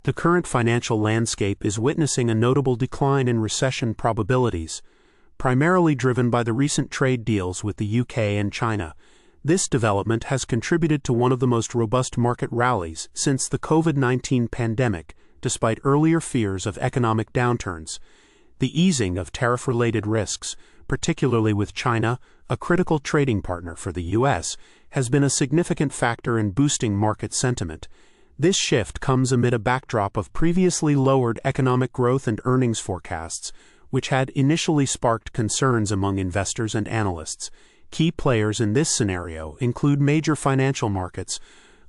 The current financial landscape is witnessing a notable decline in recession probabilities, primarily driven by the recent trade deals with the UK and China. This development has contributed to one of the most robust market rallies since the COVID-19 pandemic, despite earlier fears of economic downturns. The easing of tariff-related risks, particularly with China, a critical trading partner for the U.S., has been a significant factor in boosting market sentiment. This shift comes amid a backdrop of previously lowered economic growth and earnings forecasts, which had initially sparked concerns among investors and analysts. Key players in this scenario include major financial markets,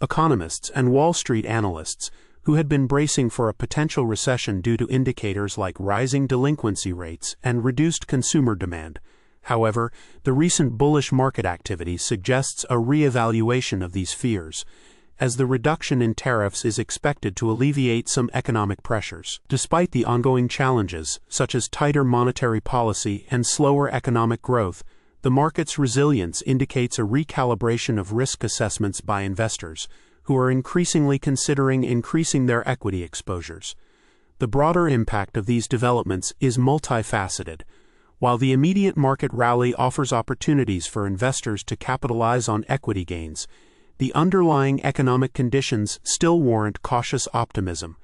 economists, and Wall Street analysts, who had been bracing for a potential recession due to indicators like rising delinquency rates and reduced consumer demand. However, the recent bullish market activity suggests a re-evaluation of these fears, as the reduction in tariffs is expected to alleviate some economic pressures. Despite the ongoing challenges, such as tighter monetary policy and slower economic growth, the market's resilience indicates a recalibration of risk assessments by investors, who are increasingly considering increasing their equity exposures. The broader impact of these developments is multifaceted. While the immediate market rally offers opportunities for investors to capitalize on equity gains, the underlying economic conditions still warrant cautious optimism.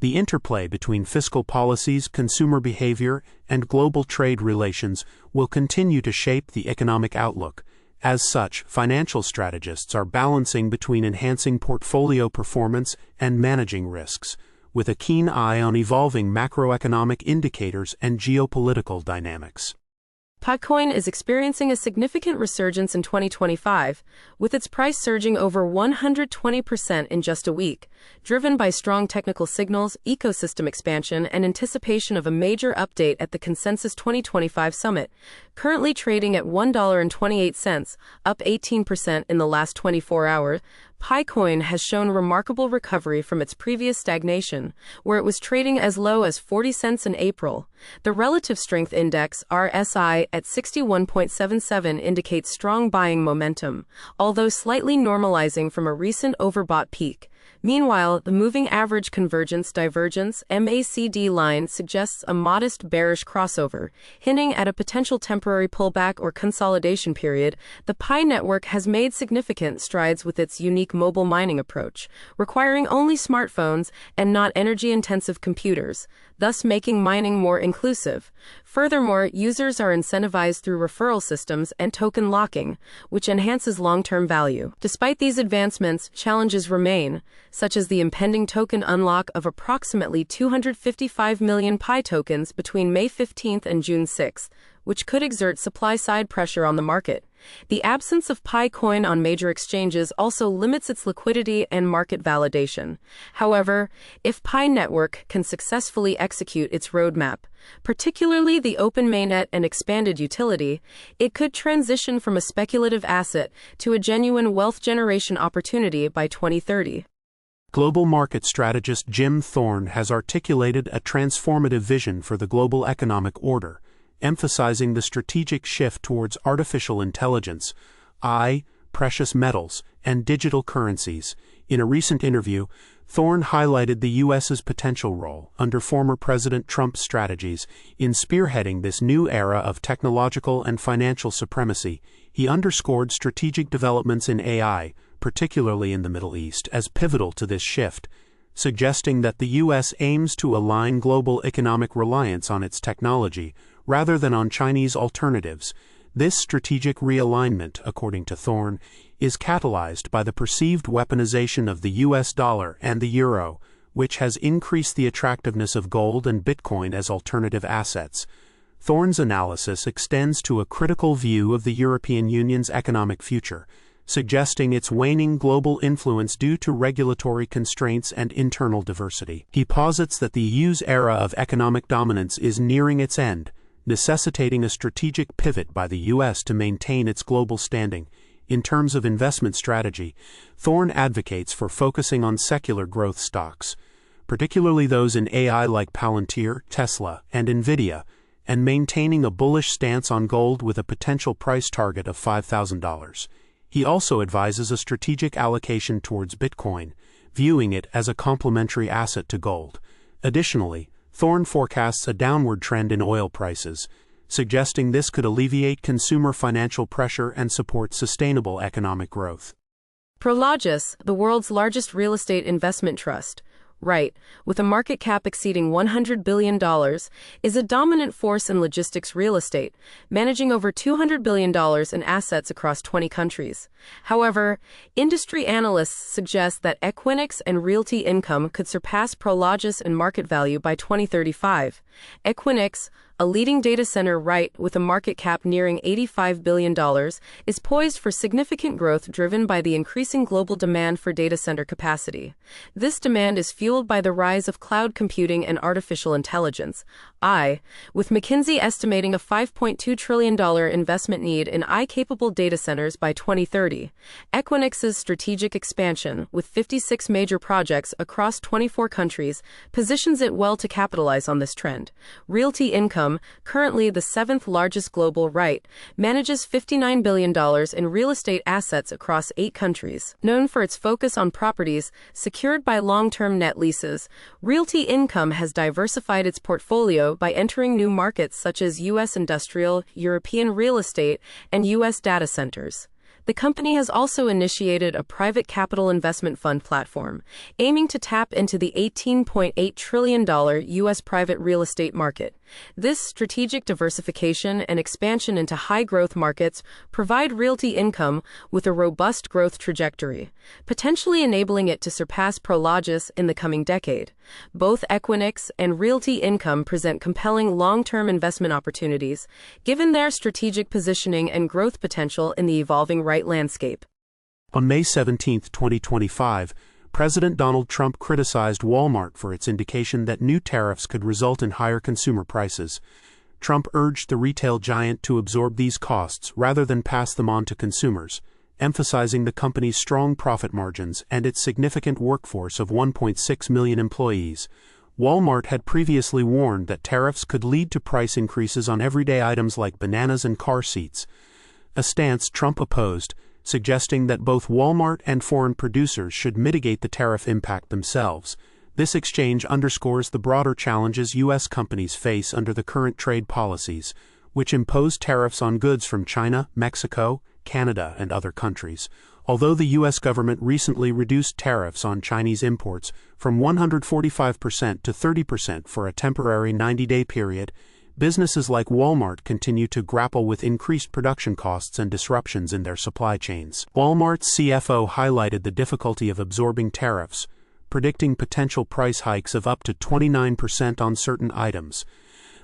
The interplay between fiscal policies, consumer behavior, and global trade relations will continue to shape the economic outlook. As such, financial strategists are balancing between enhancing portfolio performance and managing risks, with a keen eye on evolving macroeconomic indicators and geopolitical dynamics. Bitcoin is experiencing a significant resurgence in 2025, with its price surging over 120% in just a week, driven by strong technical signals, ecosystem expansion, and anticipation of a major update at the Consensus 2025 Summit. Currently trading at $1.28, up 18% in the last 24 hours, Bitcoin has shown remarkable recovery from its previous stagnation, where it was trading as low as 40 cents in April. The Relative Strength Index, RSI, at 61.77 indicates strong buying momentum, although slightly normalizing from a recent overbought peak. Meanwhile, the Moving Average Convergence Divergence (MACD) line suggests a modest bearish crossover, hinting at a potential temporary pullback or consolidation period. The Pi network has made significant strides with its unique mobile mining approach, requiring only smartphones and not energy-intensive computers, thus making mining more inclusive. Furthermore, users are incentivized through referral systems and token locking, which enhances long-term value. Despite these advancements, challenges remain, such as the impending token unlock of approximately 255 million Pi tokens between May 15 and June 6, which could exert supply-side pressure on the market. The absence of Pi coin on major exchanges also limits its liquidity and market validation. However, if Pi network can successfully execute its roadmap, particularly the open mainnet and expanded utility, it could transition from a speculative asset to a genuine wealth generation opportunity by 2030. Global market strategist Jim Thorne has articulated a transformative vision for the global economic order, emphasizing the strategic shift towards artificial intelligence, AI, precious metals, and digital currencies. In a recent interview, Thorne highlighted the U.S.'s potential role, under former President Trump's strategies, in spearheading this new era of technological and financial supremacy. He underscored strategic developments in AI, particularly in the Middle East, as pivotal to this shift, suggesting that the U.S. aims to align global economic reliance on its technology rather than on Chinese alternatives. This strategic realignment, according to Thorne, is catalyzed by the perceived weaponization of the U.S. dollar and the euro, which has increased the attractiveness of gold and Bitcoin as alternative assets. Thorne's analysis extends to a critical view of the European Union's economic future, suggesting its waning global influence due to regulatory constraints and internal diversity. He posits that the EU's era of economic dominance is nearing its end, necessitating a strategic pivot by the U.S. to maintain its global standing. In terms of investment strategy, Thorne advocates for focusing on secular growth stocks, particularly those in AI like Palantir, Tesla, and NVIDIA, and maintaining a bullish stance on gold with a potential price target of $5,000. He also advises a strategic allocation towards Bitcoin, viewing it as a complementary asset to gold. Additionally, Thorne forecasts a downward trend in oil prices, suggesting this could alleviate consumer financial pressure and support sustainable economic growth. Prologis, the world's largest real estate investment trust, REIT, with a market cap exceeding $100 billion, is a dominant force in logistics real estate, managing over $200 billion in assets across 20 countries. However, industry analysts suggest that Equinix and Realty Income could surpass Prologis in market value by 2035. Equinix, a leading data center REIT with a market cap nearing $85 billion, is poised for significant growth driven by the increasing global demand for data center capacity. This demand is fueled by the rise of cloud computing and artificial intelligence, AI, with McKinsey estimating a $5.2 trillion investment need in AI-capable data centers by 2030. Equinix's strategic expansion, with 56 major projects across 24 countries, positions it well to capitalize on this trend. Realty Income, currently the seventh largest global REIT, manages $59 billion in real estate assets across 8 countries. Known for its focus on properties secured by long-term net leases, Realty Income has diversified its portfolio by entering new markets such as U.S. industrial, European real estate, and U.S. data centers. The company has also initiated a private capital investment fund platform, aiming to tap into the $18.8 trillion U.S. private real estate market. This strategic diversification and expansion into high-growth markets provide Realty Income with a robust growth trajectory, potentially enabling it to surpass Prologis in the coming decade. Both Equinix and Realty Income present compelling long-term investment opportunities, given their strategic positioning and growth potential in the evolving REIT landscape. On May 17, 2025, President Donald Trump criticized Walmart for its indication that new tariffs could result in higher consumer prices. Trump urged the retail giant to absorb these costs rather than pass them on to consumers, emphasizing the company's strong profit margins and its significant workforce of 1.6 million employees. Walmart had previously warned that tariffs could lead to price increases on everyday items like bananas and car seats, a stance Trump opposed, suggesting that both Walmart and foreign producers should mitigate the tariff impact themselves. This exchange underscores the broader challenges U.S. companies face under the current trade policies, which impose tariffs on goods from China, Mexico, Canada, and other countries. Although the U.S. government recently reduced tariffs on Chinese imports from 145% to 30% for a temporary 90-day period, businesses like Walmart continue to grapple with increased production costs and disruptions in their supply chains. Walmart's CFO highlighted the difficulty of absorbing tariffs, predicting potential price hikes of up to 29% on certain items.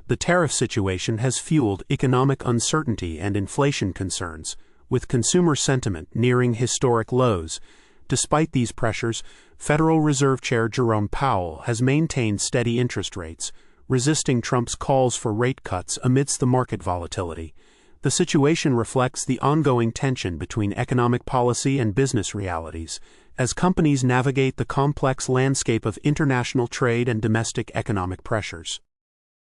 The tariff situation has fueled economic uncertainty and inflation concerns, with consumer sentiment nearing historic lows. Despite these pressures, Federal Reserve Chair Jerome Powell has maintained steady interest rates, resisting Trump's calls for rate cuts amidst the market volatility. The situation reflects the ongoing tension between economic policy and business realities, as companies navigate the complex landscape of international trade and domestic economic pressures.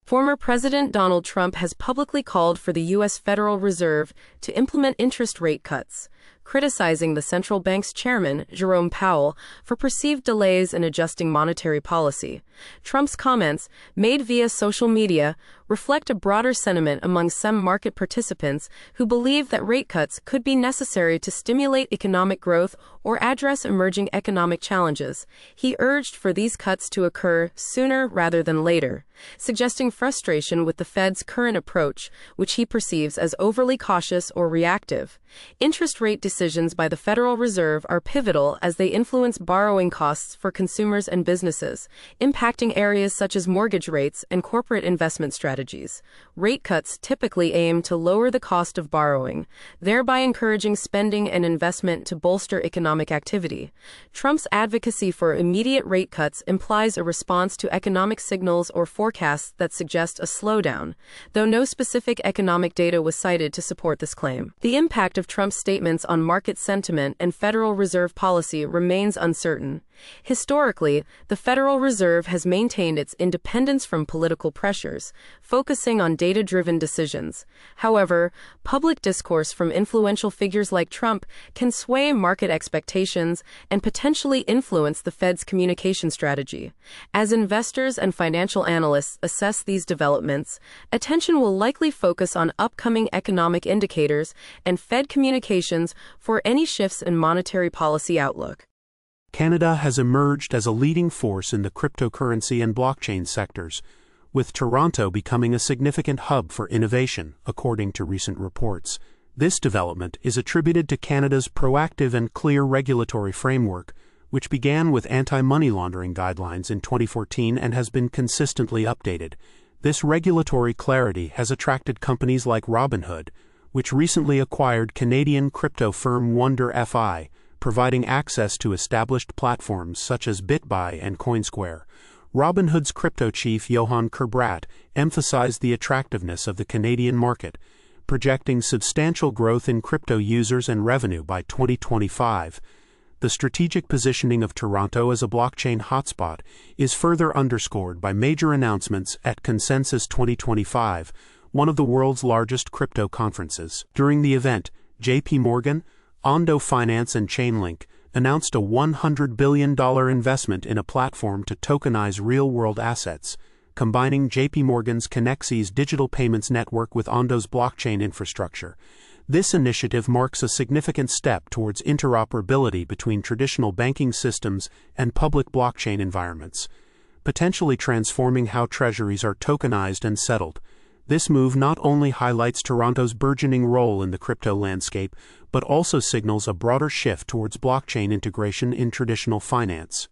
Former President Donald Trump has publicly called for the U.S. Federal Reserve to implement interest rate cuts, criticizing the central bank's chairman, Jerome Powell, for perceived delays in adjusting monetary policy. Trump's comments, made via social media, reflect a broader sentiment among some market participants who believe that rate cuts could be necessary to stimulate economic growth or address emerging economic challenges. He urged for these cuts to occur sooner rather than later, suggesting frustration with the Fed's current approach, which he perceives as overly cautious or reactive. Interest rate decisions by the Federal Reserve are pivotal as they influence borrowing costs for consumers and businesses, impacting areas such as mortgage rates and corporate investment strategies. Rate cuts typically aim to lower the cost of borrowing, thereby encouraging spending and investment to bolster economic activity. Trump's advocacy for immediate rate cuts implies a response to economic signals or forecasts that suggest a slowdown, though no specific economic data was cited to support this claim. The impact of Trump's statements on market sentiment and Federal Reserve policy remains uncertain. Historically, the Federal Reserve has maintained its independence from political pressures, focusing on data-driven decisions. However, public discourse from influential figures like Trump can sway market expectations and potentially influence the Fed's communication strategy. As investors and financial analysts assess these developments, attention will likely focus on upcoming economic indicators and Fed communications for any shifts in monetary policy outlook. Canada has emerged as a leading force in the cryptocurrency and blockchain sectors, with Toronto becoming a significant hub for innovation, according to recent reports. This development is attributed to Canada's proactive and clear regulatory framework, which began with anti-money laundering guidelines in 2014 and has been consistently updated. This regulatory clarity has attracted companies like Robinhood, which recently acquired Canadian crypto firm Wonder FI, providing access to established platforms such as BitBuy and CoinSquare. Robinhood's crypto chief Johan Kerbrat emphasized the attractiveness of the Canadian market, projecting substantial growth in crypto users and revenue by 2025. The strategic positioning of Toronto as a blockchain hotspot is further underscored by major announcements at Consensus 2025, one of the world's largest crypto conferences. During the event, J.P. Morgan, Ondo Finance and Chainlink announced a $100 billion investment in a platform to tokenize real-world assets, combining J.P. Morgan's Connexys digital payments network with Ondo's blockchain infrastructure. This initiative marks a significant step towards interoperability between traditional banking systems and public blockchain environments, potentially transforming how treasuries are tokenized and settled. This move not only highlights Toronto's burgeoning role in the crypto landscape, but also signals a broader shift towards blockchain integration in traditional finance.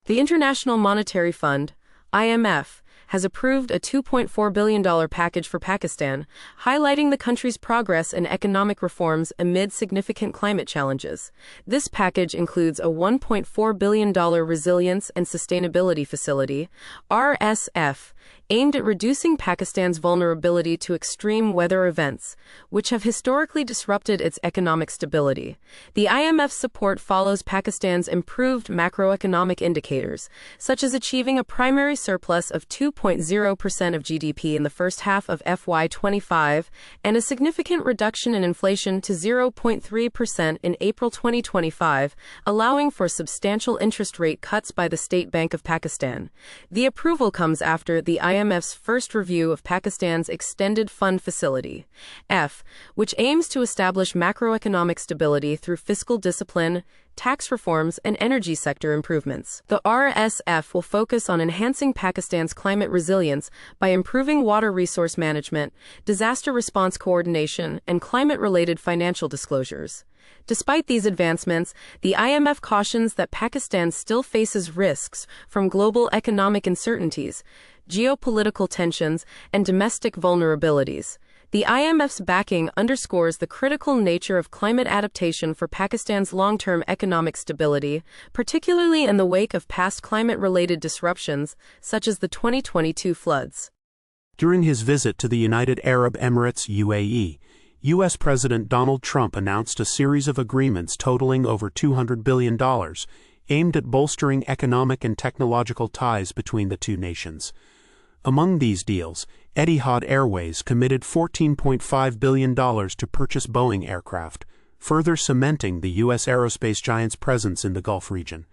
The International Monetary Fund, IMF, has approved a $2.4 billion package for Pakistan, highlighting the country's progress in economic reforms amid significant climate challenges. This package includes a $1.4 billion Resilience and Sustainability Facility, RSF, aimed at reducing Pakistan's vulnerability to extreme weather events, which have historically disrupted its economic stability. The IMF's support follows Pakistan's improved macroeconomic indicators, such as achieving a primary surplus of 2.0% of GDP in the first half of FY25 and a significant reduction in inflation to 0.3% in April 2025, allowing for substantial interest rate cuts by the State Bank of Pakistan. The approval comes after the IMF's first review of Pakistan's Extended Fund Facility, F, which aims to establish macroeconomic stability through fiscal discipline, tax reforms, and energy sector improvements. The RSF will focus on enhancing Pakistan's climate resilience by improving water resource management, disaster response coordination, and climate-related financial disclosures. Despite these advancements, the IMF cautions that Pakistan still faces risks from global economic uncertainties, geopolitical tensions, and domestic vulnerabilities. The IMF's backing underscores the critical nature of climate adaptation for Pakistan's long-term economic stability, particularly in the wake of past climate-related disruptions, such as the 2022 floods. During his visit to the United Arab Emirates (UAE), U.S. President Donald Trump announced a series of agreements totaling over $200 billion, aimed at bolstering economic and technological ties between the two nations. Among these deals, Etihad Airways committed $14.5 billion to purchase Boeing aircraft, further cementing the U.S. aerospace giant's presence in the Gulf region.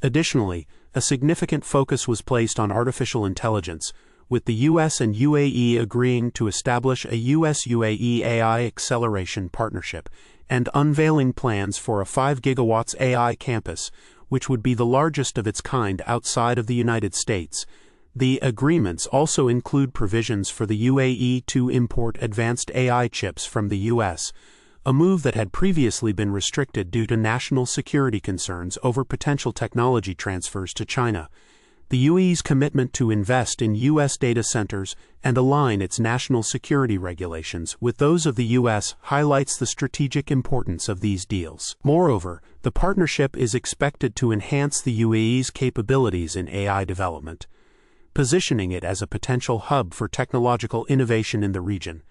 Additionally, a significant focus was placed on artificial intelligence, with the U.S. and UAE agreeing to establish a U.S. UAE AI acceleration partnership and unveiling plans for a 5 gigawatts AI campus, which would be the largest of its kind outside of the United States. The agreements also include provisions for the UAE to import advanced AI chips from the U.S., a move that had previously been restricted due to national security concerns over potential technology transfers to China. The UAE's commitment to invest in U.S. data centers and align its national security regulations with those of the U.S. highlights the strategic importance of these deals. Moreover, the partnership is expected to enhance the UAE's capabilities in AI development, positioning it as a potential hub for technological innovation in the region.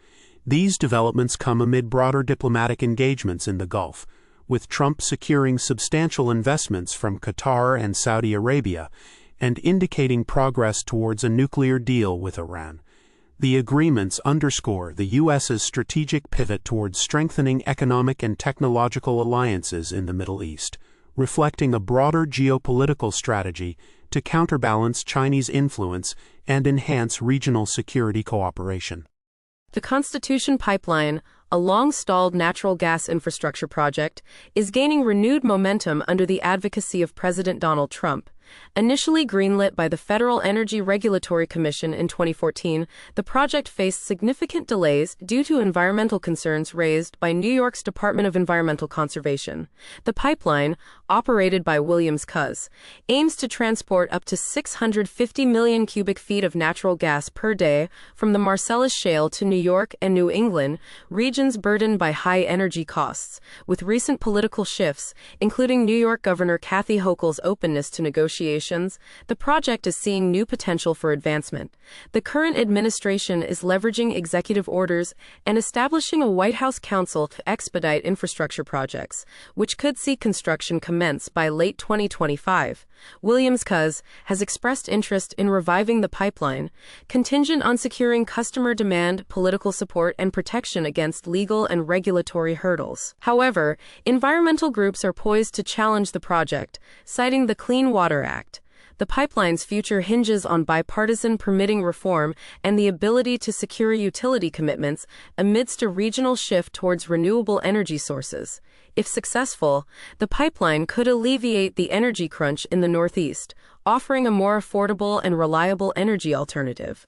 These developments come amid broader diplomatic engagements in the Gulf, with Trump securing substantial investments from Qatar and Saudi Arabia and indicating progress towards a nuclear deal with Iran. The agreements underscore the U.S.'s strategic pivot towards strengthening economic and technological alliances in the Middle East, reflecting a broader geopolitical strategy to counterbalance Chinese influence and enhance regional security cooperation. The Constitution Pipeline, a long-stalled natural gas infrastructure project, is gaining renewed momentum under the advocacy of President Donald Trump. Initially greenlit by the Federal Energy Regulatory Commission in 2014, the project faced significant delays due to environmental concerns raised by New York's Department of Environmental Conservation. The pipeline, operated by Williams Cuz, aims to transport up to 650 million cubic feet of natural gas per day from the Marcellus Shale to New York and New England, regions burdened by high energy costs. With recent political shifts, including New York Governor Kathy Hochul's openness to negotiations, the project is seeing new potential for advancement. The current administration is leveraging executive orders and establishing a White House council to expedite infrastructure projects, which could see construction commence by late 2025. Williams Cuz has expressed interest in reviving the pipeline, contingent on securing customer demand, political support, and protection against legal and regulatory hurdles. However, environmental groups are poised to challenge the project, citing the Clean Water Act. The pipeline's future hinges on bipartisan permitting reform and the ability to secure utility commitments amidst a regional shift towards renewable energy sources. If successful, the pipeline could alleviate the energy crunch in the Northeast, offering a more affordable and reliable energy alternative.